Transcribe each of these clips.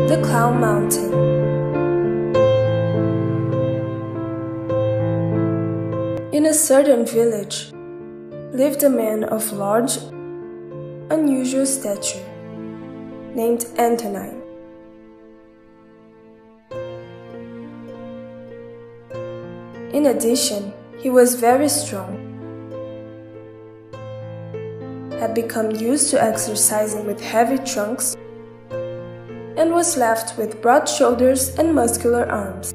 The Clown Mountain. In a certain village lived a man of large, unusual stature, named Antonina. In addition, he was very strong, had become used to exercising with heavy trunks, and was left with broad shoulders and muscular arms.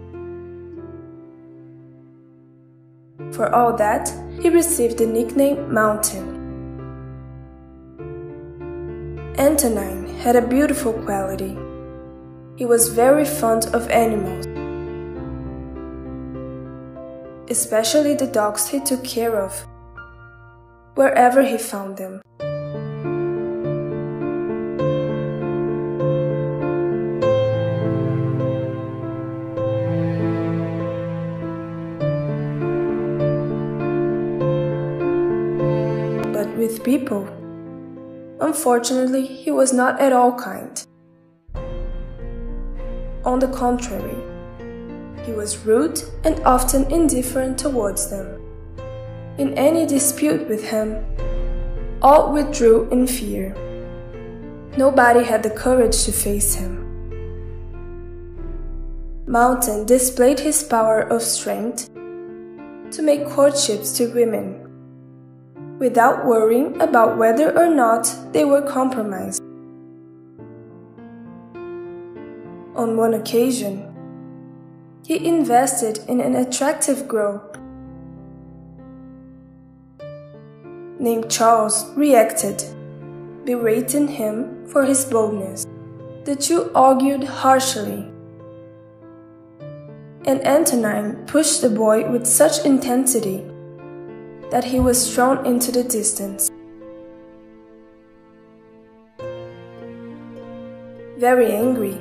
For all that, he received the nickname Mountain. Antonina had a beautiful quality. He was very fond of animals, especially the dogs he took care of, wherever he found them. But with people, unfortunately, he was not at all kind. On the contrary, he was rude and often indifferent towards them. In any dispute with him, all withdrew in fear. Nobody had the courage to face him. Mountain displayed his power of strength to make courtships to women, without worrying about whether or not they were compromised. On one occasion, he invested in an attractive girl named Charles reacted, berating him for his boldness. The two argued harshly, and Antonina pushed the boy with such intensity that he was thrown into the distance. Very angry,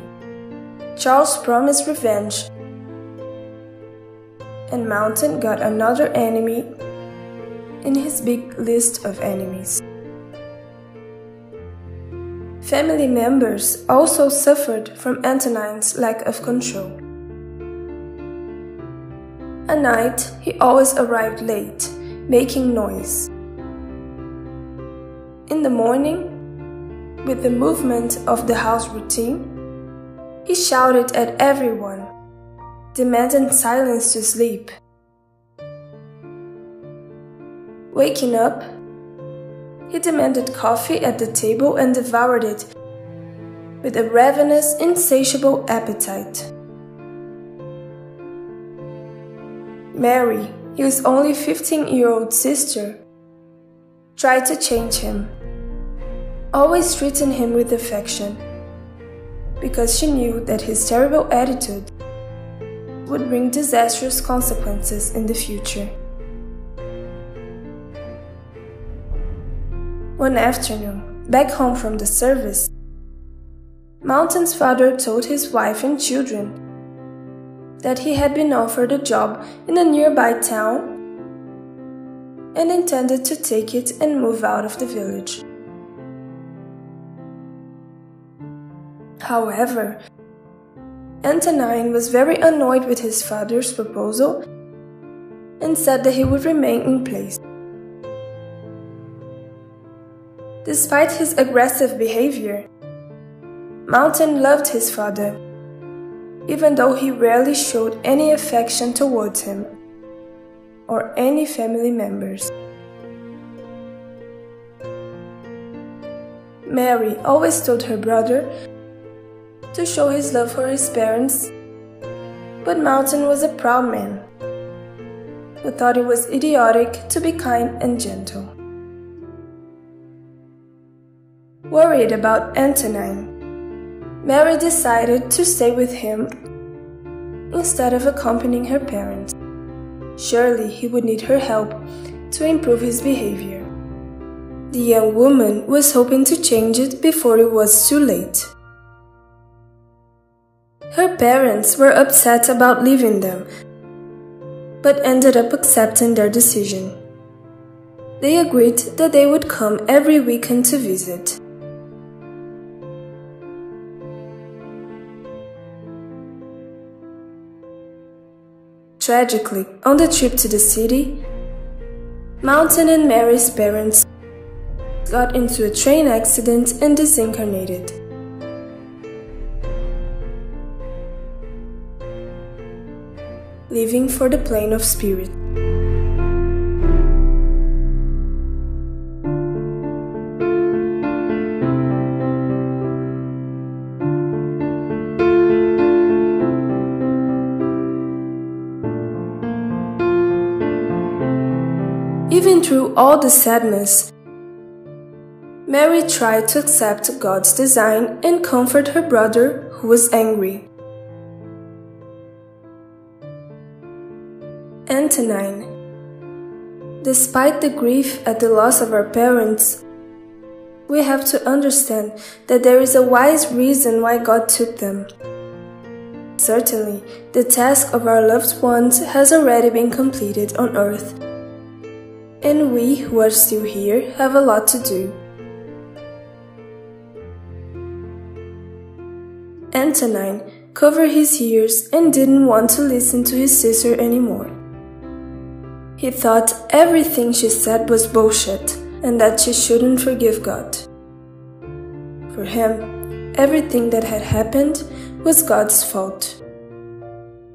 Charles promised revenge, and Mountain got another enemy in his big list of enemies. Family members also suffered from Antonina's lack of control. At night, he always arrived late, making noise. In the morning, with the movement of the house routine, he shouted at everyone, demanding silence to sleep. Waking up, he demanded coffee at the table and devoured it with a ravenous, insatiable appetite. Mary, his only 15-year-old sister, tried to change him, always treating him with affection, because she knew that his terrible attitude would bring disastrous consequences in the future. One afternoon, back home from the service, Mountain's father told his wife and children that he had been offered a job in a nearby town and intended to take it and move out of the village. However, Antonina was very annoyed with his father's proposal and said that he would remain in place. Despite his aggressive behavior, Mountain loved his father, even though he rarely showed any affection towards him or any family members. Mary always told her brother to show his love for his parents, but Mountain was a proud man who thought it was idiotic to be kind and gentle. Worried about Antonina, Mary decided to stay with him instead of accompanying her parents. Surely he would need her help to improve his behavior. The young woman was hoping to change it before it was too late. Her parents were upset about leaving them, but ended up accepting their decision. They agreed that they would come every weekend to visit. Tragically, on the trip to the city, Mountain and Mary's parents got into a train accident and disincarnated. Leaving for the plane of spirit. Even through all the sadness, Mary tried to accept God's design and comfort her brother who was angry. Antonina. Despite the grief at the loss of our parents, we have to understand that there is a wise reason why God took them. Certainly, the task of our loved ones has already been completed on earth, and we who are still here have a lot to do. Antonina covered his ears and didn't want to listen to his sister anymore. He thought everything she said was bullshit and that she shouldn't forgive God. For him, everything that had happened was God's fault.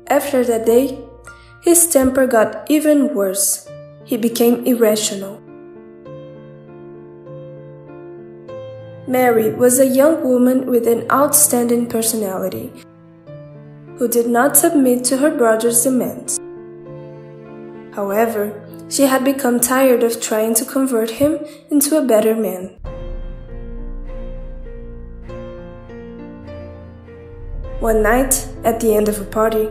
After that day, his temper got even worse. He became irrational. Mary was a young woman with an outstanding personality, who did not submit to her brother's demands. However, she had become tired of trying to convert him into a better man. One night, at the end of a party,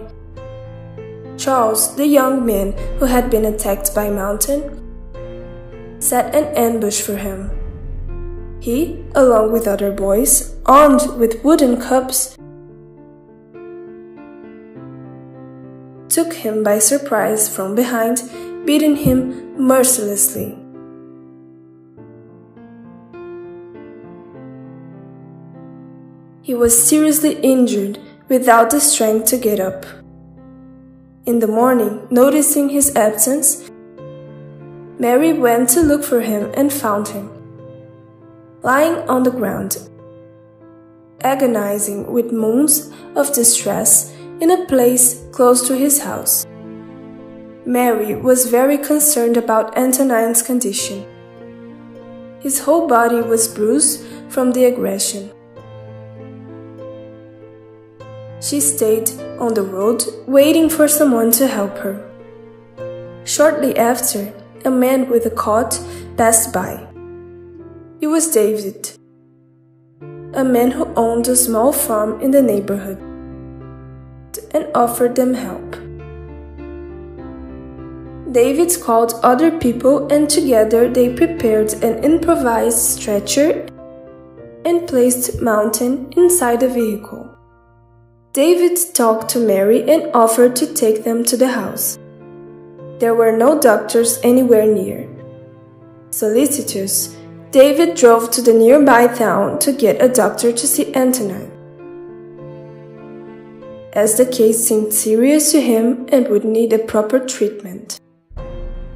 Charles, the young man who had been attacked by Mountain, set an ambush for him. He, along with other boys, armed with wooden clubs, took him by surprise from behind, beating him mercilessly. He was seriously injured without the strength to get up. In the morning, noticing his absence, Mary went to look for him and found him, lying on the ground, agonizing with moans of distress in a place close to his house. Mary was very concerned about Antonina's condition. His whole body was bruised from the aggression. She stayed on the road waiting for someone to help her. Shortly after, a man with a cot passed by. It was David, a man who owned a small farm in the neighborhood, and offered them help. David called other people and together they prepared an improvised stretcher and placed Mountain inside the vehicle. David talked to Mary and offered to take them to the house. There were no doctors anywhere near. Solicitous, David drove to the nearby town to get a doctor to see Antonina, as the case seemed serious to him and would need a proper treatment.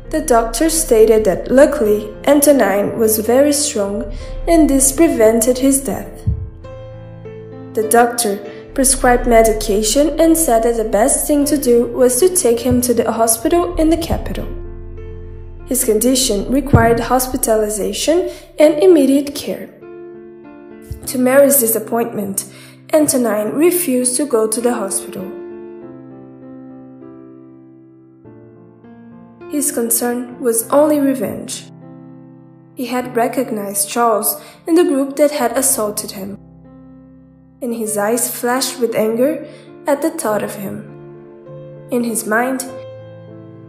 The doctor stated that luckily Antonina was very strong and this prevented his death. The doctor prescribed medication and said that the best thing to do was to take him to the hospital in the capital. His condition required hospitalization and immediate care. To Mary's disappointment, Antonina refused to go to the hospital. His concern was only revenge. He had recognized Charles in the group that had assaulted him, and his eyes flashed with anger at the thought of him. In his mind,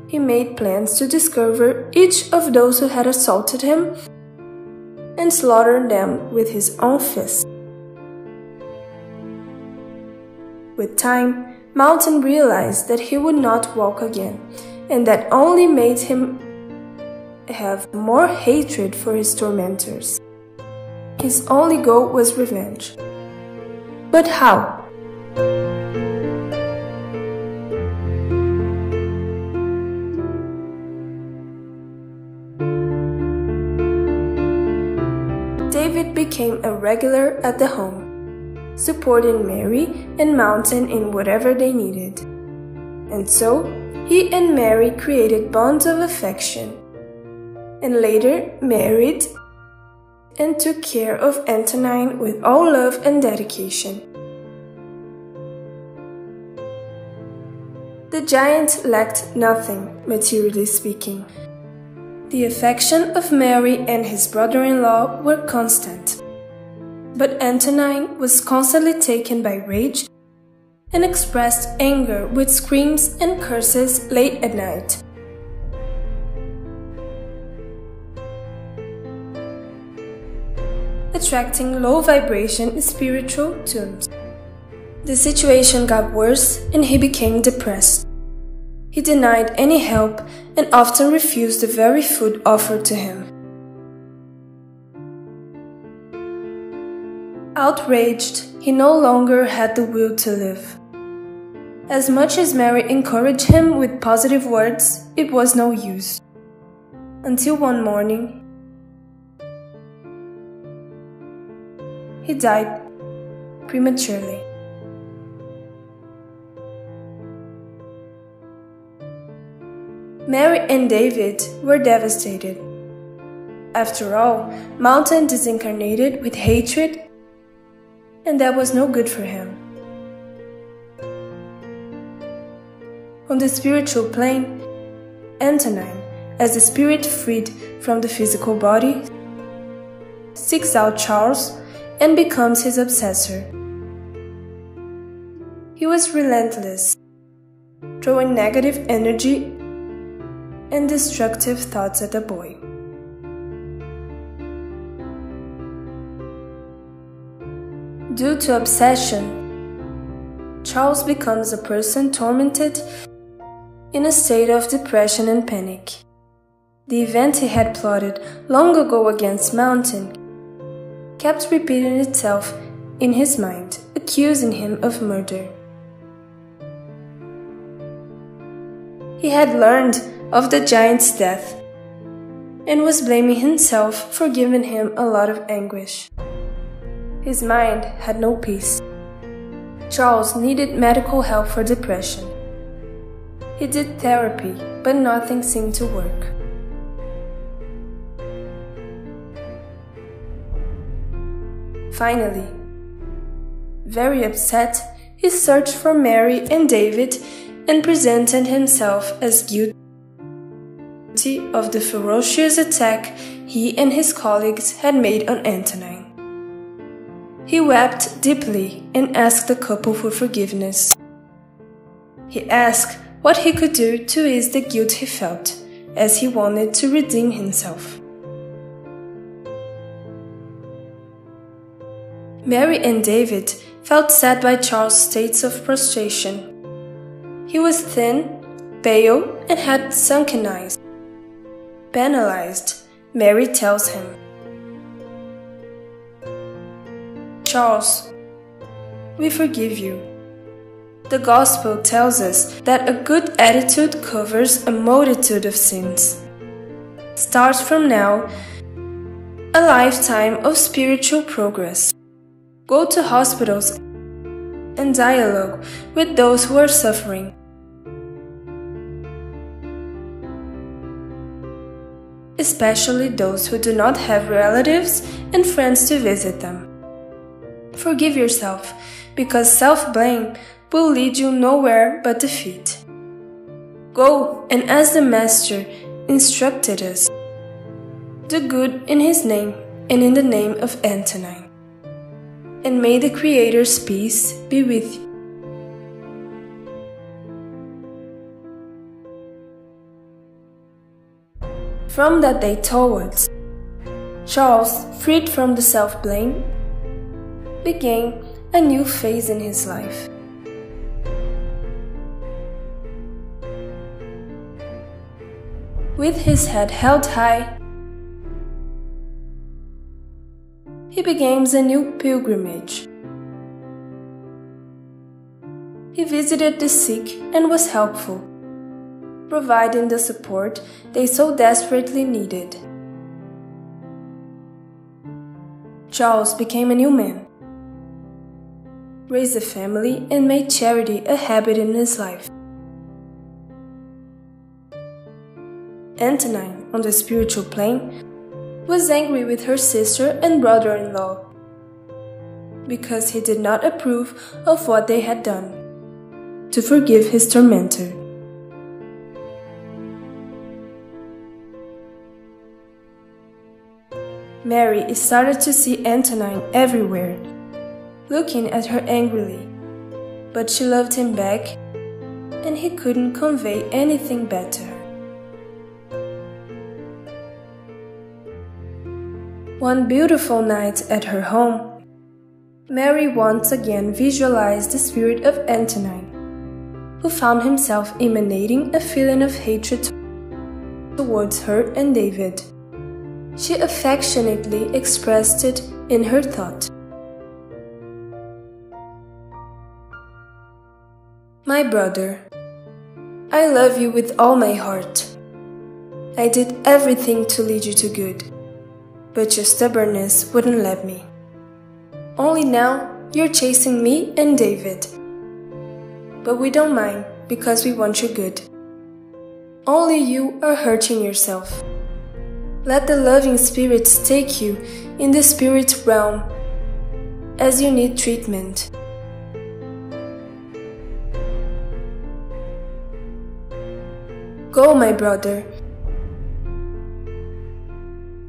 he made plans to discover each of those who had assaulted him and slaughter them with his own fists. With time, Mountain realized that he would not walk again, and that only made him have more hatred for his tormentors. His only goal was revenge. But how? David became a regular at the home, supporting Mary and Mountain in whatever they needed. And so, he and Mary created bonds of affection, and later married and took care of Antonine with all love and dedication. The giant lacked nothing, materially speaking. The affection of Mary and his brother-in-law were constant, but Antonine was constantly taken by rage and expressed anger with screams and curses late at night. Attracting low-vibration spiritual tunes. The situation got worse and he became depressed. He denied any help and often refused the very food offered to him. Outraged, he no longer had the will to live. As much as Mary encouraged him with positive words, it was no use. Until one morning, he died prematurely. Mary and David were devastated. After all, Mountain disincarnated with hatred, and that was no good for him. On the spiritual plane, Antonine, as a spirit freed from the physical body, seeks out Charles and becomes his obsessor. He was relentless, throwing negative energy and destructive thoughts at the boy. Due to obsession, Charles becomes a person tormented in a state of depression and panic. The event he had plotted long ago against Mountain kept repeating itself in his mind, accusing him of murder. He had learned of the giant's death and was blaming himself for giving him a lot of anguish. His mind had no peace. Charles needed medical help for depression. He did therapy, but nothing seemed to work. Finally, very upset, he searched for Mary and David and presented himself as guilty of the ferocious attack he and his colleagues had made on Antonine. He wept deeply and asked the couple for forgiveness. He asked what he could do to ease the guilt he felt, as he wanted to redeem himself. Mary and David felt sad by Charles' states of prostration. He was thin, pale, and had sunken eyes. Penalized, Mary tells him, "Charles, we forgive you. The Gospel tells us that a good attitude covers a multitude of sins. Start from now a lifetime of spiritual progress. Go to hospitals and dialogue with those who are suffering. Especially those who do not have relatives and friends to visit them. Forgive yourself, because self-blame will lead you nowhere but defeat. Go and as the Master instructed us, do good in His name and in the name of Antonine. And may the Creator's peace be with you." From that day towards, Charles, freed from the self-blame, began a new phase in his life. With his head held high, he begins a new pilgrimage. He visited the sick and was helpful, providing the support they so desperately needed. Charles became a new man, raised a family, and made charity a habit in his life. Antonina, on the spiritual plane, was angry with her sister and brother-in-law because he did not approve of what they had done to forgive his tormentor. Mary started to see Antonina everywhere, looking at her angrily, but she loved him back, and he couldn't convey anything bad to her. One beautiful night at her home, Mary once again visualized the spirit of Antonina, who found himself emanating a feeling of hatred towards her and David. She affectionately expressed it in her thought. My brother, I love you with all my heart. I did everything to lead you to good, but your stubbornness wouldn't let me. Only now you're chasing me and David. But we don't mind because we want you good. Only you are hurting yourself. Let the loving spirits take you in the spirit realm as you need treatment. Go, my brother.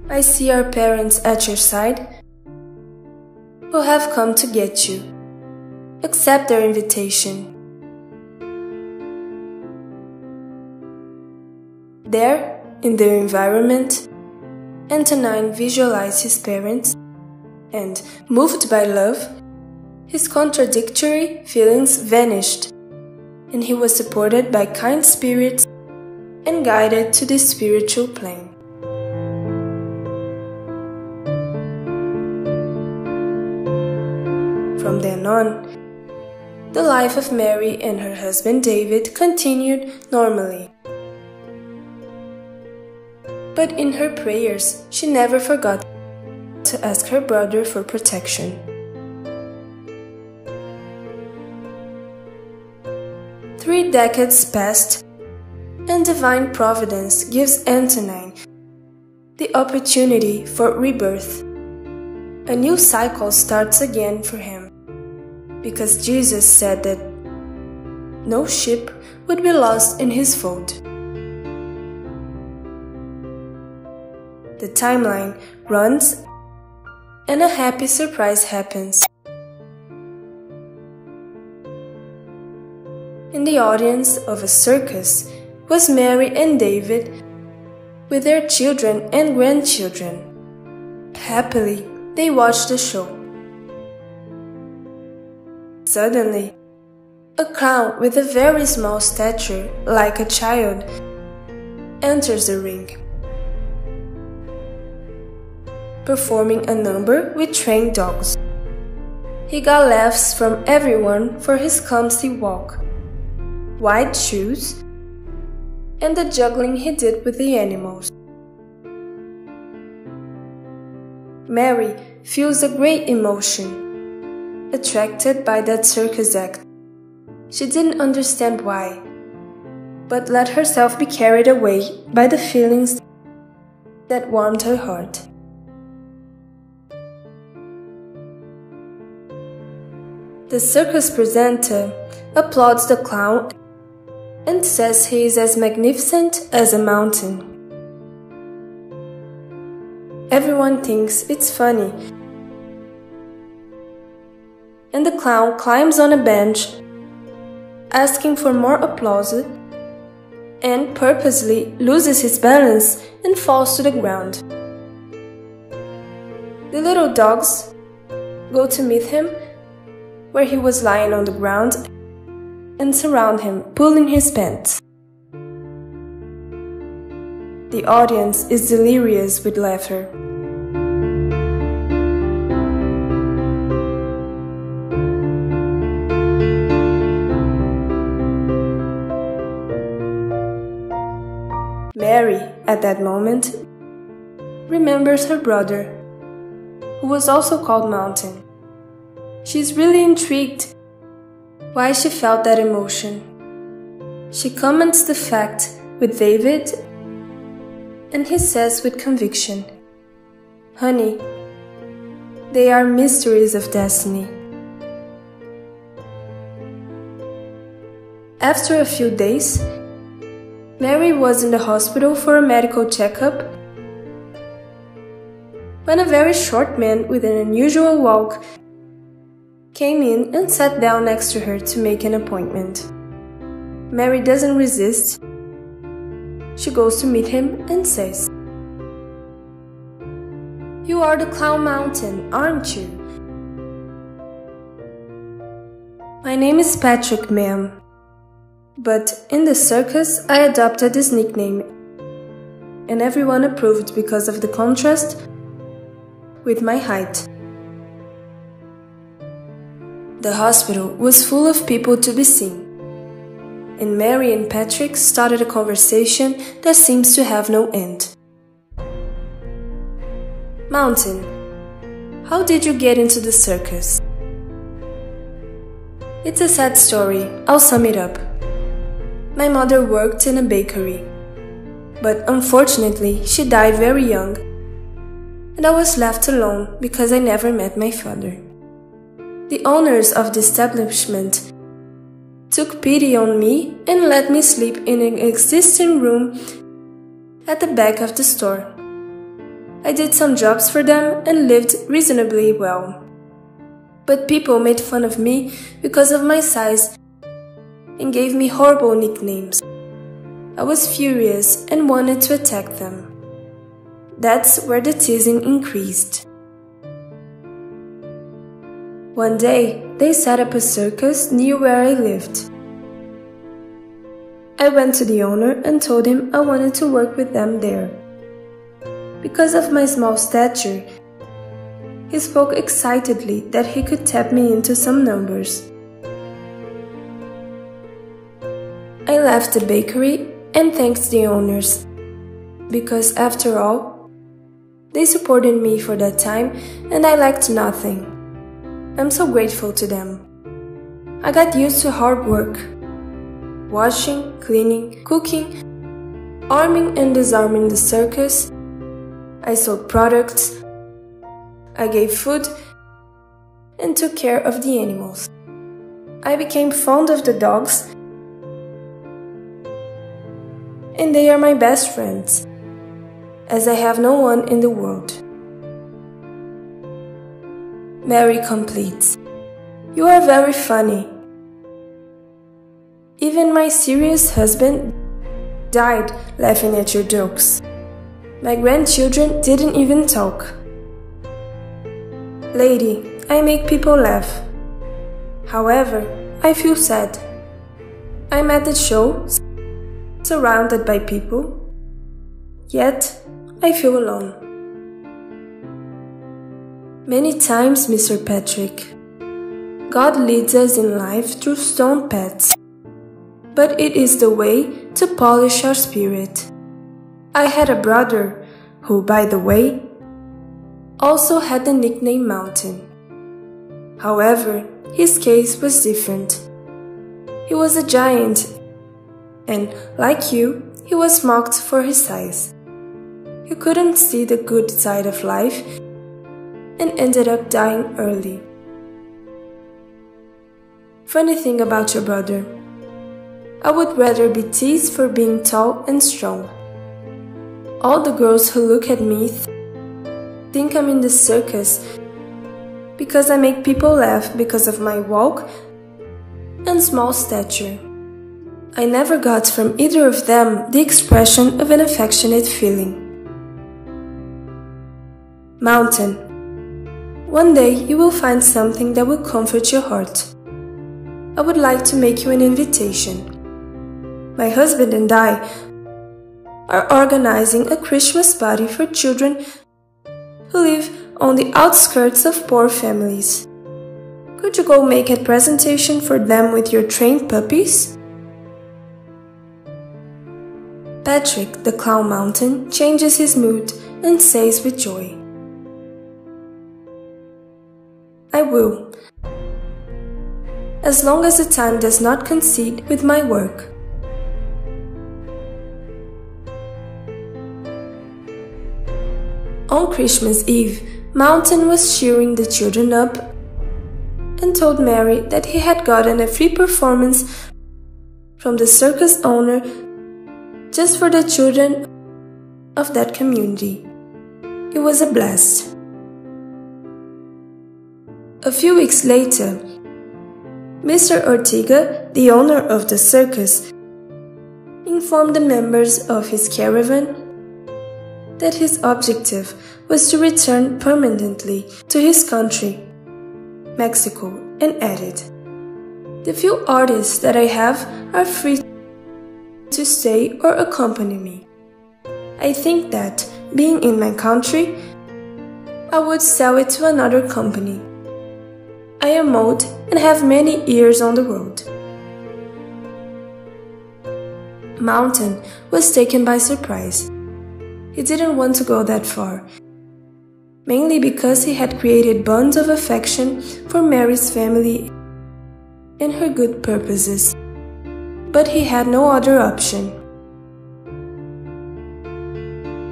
I see our parents at your side who have come to get you. Accept their invitation. There, in their environment, Antonina visualized his parents, and, moved by love, his contradictory feelings vanished, and he was supported by kind spirits and guided to the spiritual plane. From then on, the life of Mary and her husband David continued normally. But in her prayers, she never forgot to ask her brother for protection. Three decades passed, and divine providence gives Antonina the opportunity for rebirth. A new cycle starts again for him, because Jesus said that no sheep would be lost in his fold. The timeline runs, and a happy surprise happens. In the audience of a circus was Mary and David with their children and grandchildren. Happily, they watched the show. Suddenly, a clown with a very small stature, like a child, enters the ring, performing a number with trained dogs. He got laughs from everyone for his clumsy walk, wide shoes, and the juggling he did with the animals. Mary feels a great emotion, attracted by that circus act. She didn't understand why, but let herself be carried away by the feelings that warmed her heart. The circus presenter applauds the clown and says he is as magnificent as a mountain. Everyone thinks it's funny, and the clown climbs on a bench, asking for more applause, and purposely loses his balance and falls to the ground. The little dogs go to meet him where he was lying on the ground and surround him, pulling his pants. The audience is delirious with laughter. Mary, at that moment, remembers her brother, who was also called Mountain. She's really intrigued why she felt that emotion. She comments the fact with David, and he says with conviction, "Honey, they are mysteries of destiny." After a few days, Mary was in the hospital for a medical checkup when a very short man with an unusual walk came in and sat down next to her to make an appointment. Mary doesn't resist. She goes to meet him and says, "You are the Clown Mountain, aren't you?" "My name is Patrick, ma'am. But in the circus, I adopted this nickname, and everyone approved because of the contrast with my height." The hospital was full of people to be seen, and Mary and Patrick started a conversation that seems to have no end. "Mountain, how did you get into the circus?" "It's a sad story. I'll sum it up. My mother worked in a bakery, but unfortunately she died very young, and I was left alone because I never met my father. The owners of the establishment took pity on me and let me sleep in an existing room at the back of the store. I did some jobs for them and lived reasonably well. But people made fun of me because of my size and gave me horrible nicknames. I was furious and wanted to attack them. That's where the teasing increased. One day, they set up a circus near where I lived. I went to the owner and told him I wanted to work with them there. Because of my small stature, he spoke excitedly that he could tap me into some numbers. I left the bakery and thanked the owners, because after all, they supported me for that time and I lacked nothing. I'm so grateful to them. I got used to hard work. Washing, cleaning, cooking, arming and disarming the circus. I sold products. I gave food and took care of the animals. I became fond of the dogs, and they are my best friends, as I have no one in the world. Mary completes, "You are very funny. Even my serious husband died laughing at your jokes. My grandchildren didn't even talk. Lady, I make people laugh. However, I feel sad. I'm at the show, surrounded by people, yet I feel alone." Many times, Mr. Patrick, God leads us in life through stone paths, but it is the way to polish our spirit. I had a brother who, by the way, also had the nickname Mountain. However, his case was different. He was a giant, and, like you, he was mocked for his size. He couldn't see the good side of life and ended up dying early. Funny thing about your brother, I would rather be teased for being tall and strong. All the girls who look at me think I'm in the circus because I make people laugh because of my walk and small stature. I never got from either of them the expression of an affectionate feeling. Mountain, one day you will find something that will comfort your heart. I would like to make you an invitation. My husband and I are organizing a Christmas party for children who live on the outskirts of poor families. Could you go make a presentation for them with your trained puppies? Patrick, the Clown Mountain, changes his mood and says with joy, I will, as long as the time does not coincide with my work. On Christmas Eve, Mountain was cheering the children up and told Mary that he had gotten a free performance from the circus owner just for the children of that community. It was a blast. A few weeks later, Mr. Ortega, the owner of the circus, informed the members of his caravan that his objective was to return permanently to his country, Mexico, and added, "The few artists that I have are free to stay or accompany me. I think that, being in my country, I would sell it to another company. I am old and have many years on the road." Mountain was taken by surprise. He didn't want to go that far, mainly because he had created bonds of affection for Mary's family and her good purposes. But he had no other option.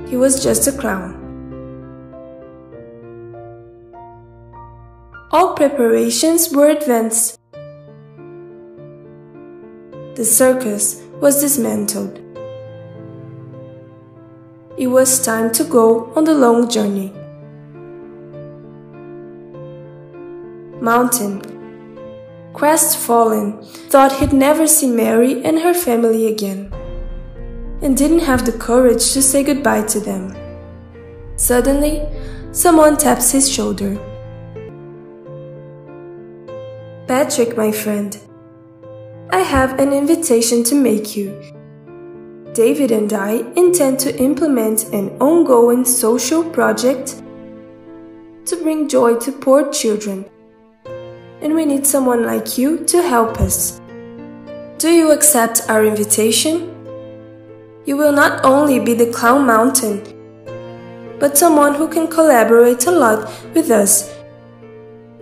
He was just a clown. All preparations were advanced. The circus was dismantled. It was time to go on the long journey. Mountain, crestfallen, thought he'd never see Mary and her family again, and didn't have the courage to say goodbye to them. Suddenly, someone taps his shoulder. "Patrick, my friend, I have an invitation to make you. David and I intend to implement an ongoing social project to bring joy to poor children, and we need someone like you to help us. Do you accept our invitation? You will not only be the Clown Mountain, but someone who can collaborate a lot with us,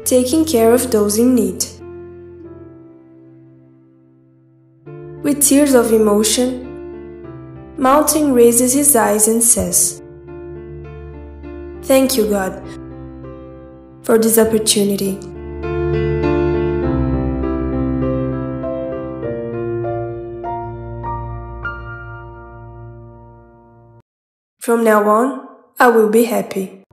taking care of those in need." With tears of emotion, Mountain raises his eyes and says, "Thank you, God, for this opportunity." From now on, I will be happy.